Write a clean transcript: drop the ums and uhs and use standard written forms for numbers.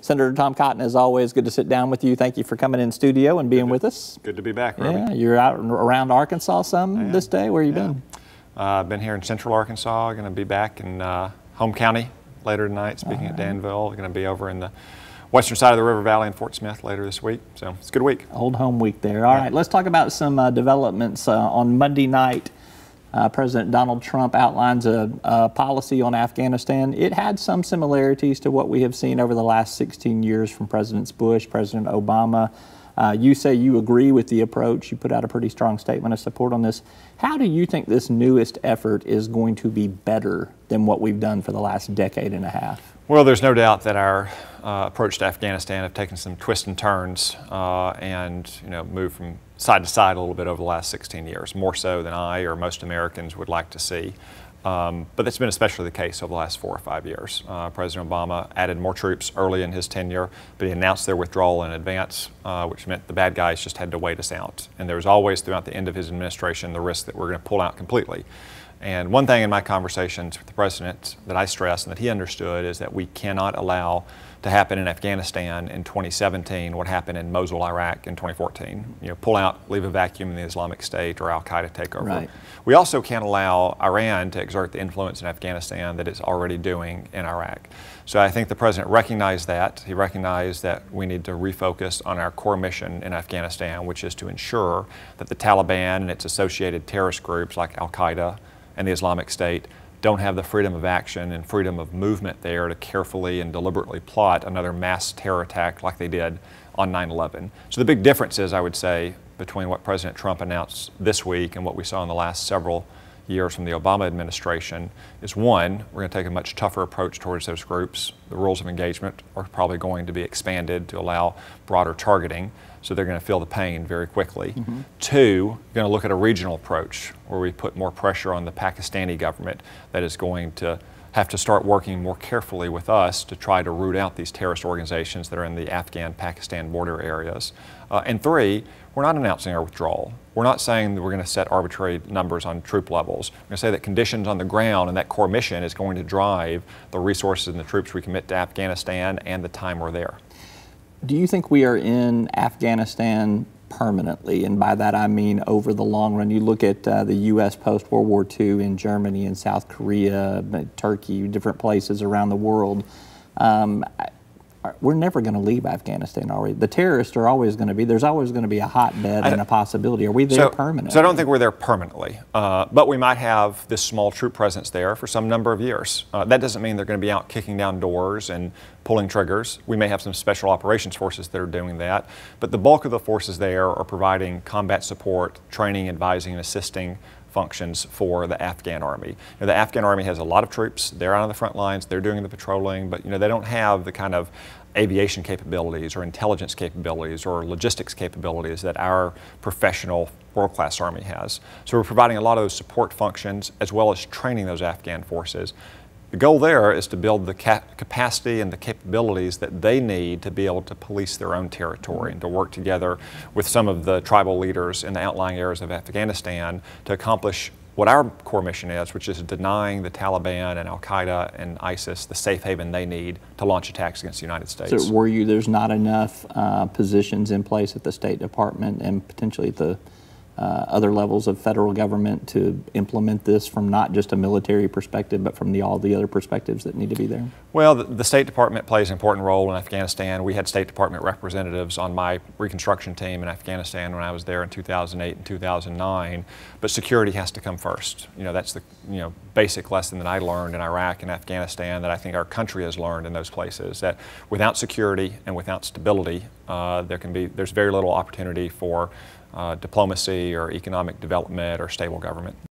Senator Tom Cotton, as always, good to sit down with you. Thank you for coming in studio and being with us. Good to be back, Robbie. Yeah, you're out around Arkansas some this day. Where you been? I've been here in Central Arkansas. Going to be back in Home County later tonight, speaking at Danville. Going to be over in the western side of the River Valley in Fort Smith later this week. So it's a good week. Old home week there. All right, let's talk about some developments on Monday night. President Donald Trump outlines a policy on Afghanistan. It had some similarities to what we have seen over the last 16 years from Presidents Bush, President Obama. You say you agree with the approach. You put out a pretty strong statement of support on this. How do you think this newest effort is going to be better than what we've done for the last decade and a half? Well, there's no doubt that our approach to Afghanistan have taken some twists and turns and moved from side to side a little bit over the last 16 years, more so than I or most Americans would like to see. But that's been especially the case over the last 4 or 5 years. President Obama added more troops early in his tenure, but he announced their withdrawal in advance, which meant the bad guys just had to wait us out. And there was always, throughout the end of his administration, the risk that we're going to pull out completely. And one thing in my conversations with the president that I stressed and that he understood is that we cannot allow to happen in Afghanistan in 2017 what happened in Mosul, Iraq in 2014. Pull out, leave a vacuum in the Islamic State or Al-Qaeda take over. Right. We also can't allow Iran to exert the influence in Afghanistan that it's already doing in Iraq. So I think the president recognized that. He recognized that we need to refocus on our core mission in Afghanistan, which is to ensure that the Taliban and its associated terrorist groups like Al-Qaeda and the Islamic State don't have the freedom of action and freedom of movement there to carefully and deliberately plot another mass terror attack like they did on 9/11. So the big difference is, I would say, between what President Trump announced this week and what we saw in the last several years from the Obama administration is, one, we're going to take a much tougher approach towards those groups. The rules of engagement are probably going to be expanded to allow broader targeting, so they're going to feel the pain very quickly. Two, we're going to look at a regional approach where we put more pressure on the Pakistani government that is going to have to start working more carefully with us to try to root out these terrorist organizations that are in the Afghan-Pakistan border areas. And three, we're not announcing our withdrawal. We're not saying that we're going to set arbitrary numbers on troop levels. We're going to say that conditions on the ground and that core mission is going to drive the resources and the troops we commit to Afghanistan and the time we're there. Do you think we are in Afghanistan permanently? And by that I mean over the long run. You look at the U.S. post-World War II in Germany and South Korea, Turkey, different places around the world. We're never going to leave Afghanistan, are we? The terrorists are always going to be, there's always going to be a hotbed and a possibility. Are we there permanently? So I don't think we're there permanently, but we might have this small troop presence there for some number of years. That doesn't mean they're going to be out kicking down doors and pulling triggers. We may have some special operations forces that are doing that, but the bulk of the forces there are providing combat support, training, advising, and assisting functions for the Afghan Army. The Afghan Army has a lot of troops. They're out on the front lines. They're doing the patrolling, but they don't have the kind of aviation capabilities or intelligence capabilities or logistics capabilities that our professional world-class Army has. So we're providing a lot of those support functions as well as training those Afghan forces. The goal there is to build the capacity and the capabilities that they need to be able to police their own territory and to work together with some of the tribal leaders in the outlying areas of Afghanistan to accomplish what our core mission is, which is denying the Taliban and Al-Qaeda and ISIS the safe haven they need to launch attacks against the United States. So worry you there's not enough positions in place at the State Department and potentially at the other levels of federal government to implement this from not just a military perspective, but from all the other perspectives that need to be there? Well, the State Department plays an important role in Afghanistan. We had State Department representatives on my reconstruction team in Afghanistan when I was there in 2008 and 2009. But security has to come first. That's the basic lesson that I learned in Iraq and Afghanistan that I think our country has learned in those places. That without security and without stability, there's very little opportunity for diplomacy or economic development or stable government.